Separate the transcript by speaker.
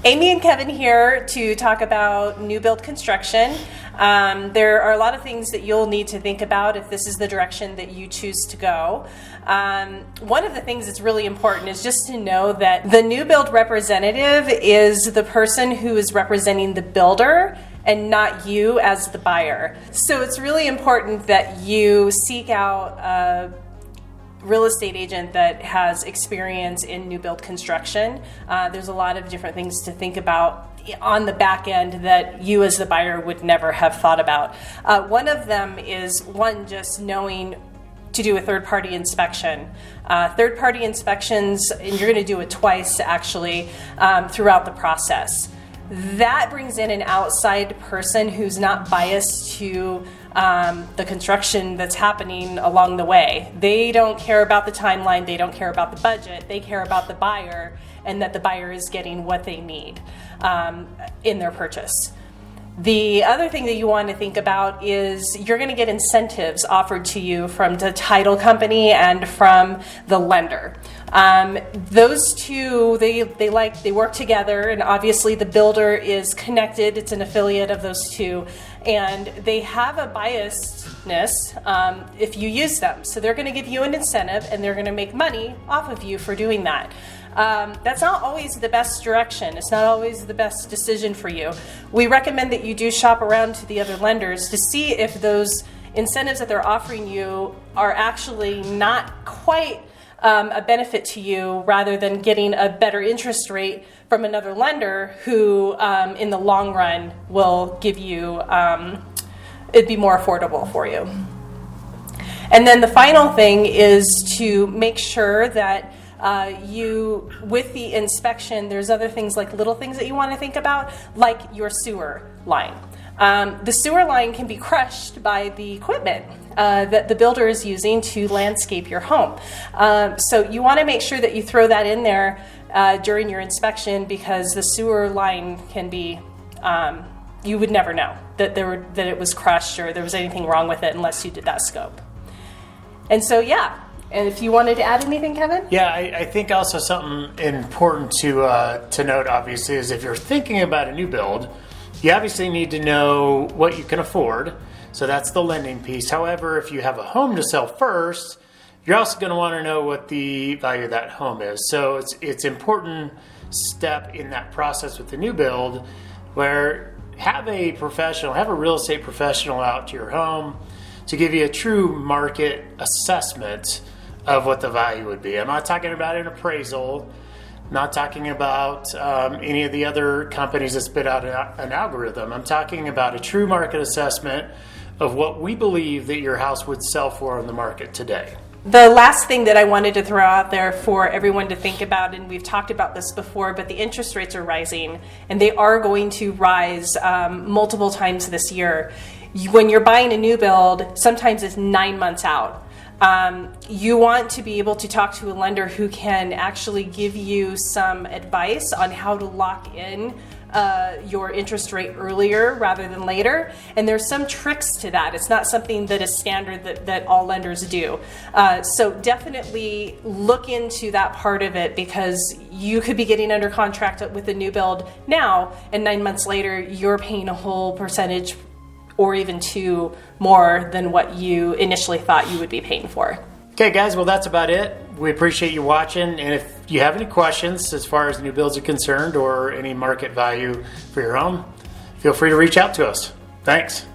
Speaker 1: Amy and Kevin here to talk about new build construction. There are a lot of things that you'll need to think about if this is the direction that you choose to go. One of the things that's really important is just to know that the new build representative is the person who is representing the builder and not you as the buyer. So it's really important that you seek out a real estate agent that has experience in new build construction. There's a lot of different things to think about on the back end that you as the buyer would never have thought about. One of them is just knowing to do a third-party inspection. Third-party inspections, and you're going to do it twice actually throughout the process. That brings in an outside person who's not biased to the construction that's happening along the way. They don't care about the timeline, they don't care about the budget, they care about the buyer and that the buyer is getting what they need in their purchase. The other thing that you want to think about is you're going to get incentives offered to you from the title company and from the lender. Those two, they work together, and obviously the builder is connected. It's an affiliate of those two, and they have a biasness if you use them. So they're going to give you an incentive, and they're going to make money off of you for doing that. That's not always the best direction. It's not always the best decision for you. We recommend that you do shop around to the other lenders to see if those incentives that they're offering you are actually not quite a benefit to you, rather than getting a better interest rate from another lender who in the long run will give you, it'd be more affordable for you. And then the final thing is to make sure that with the inspection, there's other things like little things that you want to think about, like your sewer line. The sewer line can be crushed by the equipment that the builder is using to landscape your home. So you want to make sure that you throw that in there during your inspection, because the sewer line can be, you would never know that it was crushed or there was anything wrong with it unless you did that scope. And so, yeah. And if you wanted to add anything, Kevin?
Speaker 2: Yeah, I think also something important to note, obviously, is if you're thinking about a new build, you obviously need to know what you can afford. So that's the lending piece. However, if you have a home to sell first, you're also going to want to know what the value of that home is. So it's important step in that process with the new build, where have a real estate professional out to your home to give you a true market assessment of what the value would be. I'm not talking about an appraisal, not talking about any of the other companies that spit out an algorithm. I'm talking about a true market assessment of what we believe that your house would sell for in the market today.
Speaker 1: The last thing that I wanted to throw out there for everyone to think about, and we've talked about this before, but the interest rates are rising, and they are going to rise multiple times this year. When you're buying a new build, sometimes it's 9 months out. You want to be able to talk to a lender who can actually give you some advice on how to lock in your interest rate earlier rather than later. And there's some tricks to that. It's not something that is standard that all lenders do. So definitely look into that part of it, because you could be getting under contract with a new build now, and 9 months later you're paying a whole percentage or even two more than what you initially thought you would be paying for.
Speaker 2: Okay, guys, well, that's about it. We appreciate you watching, and if you have any questions as far as new builds are concerned or any market value for your home, feel free to reach out to us. Thanks.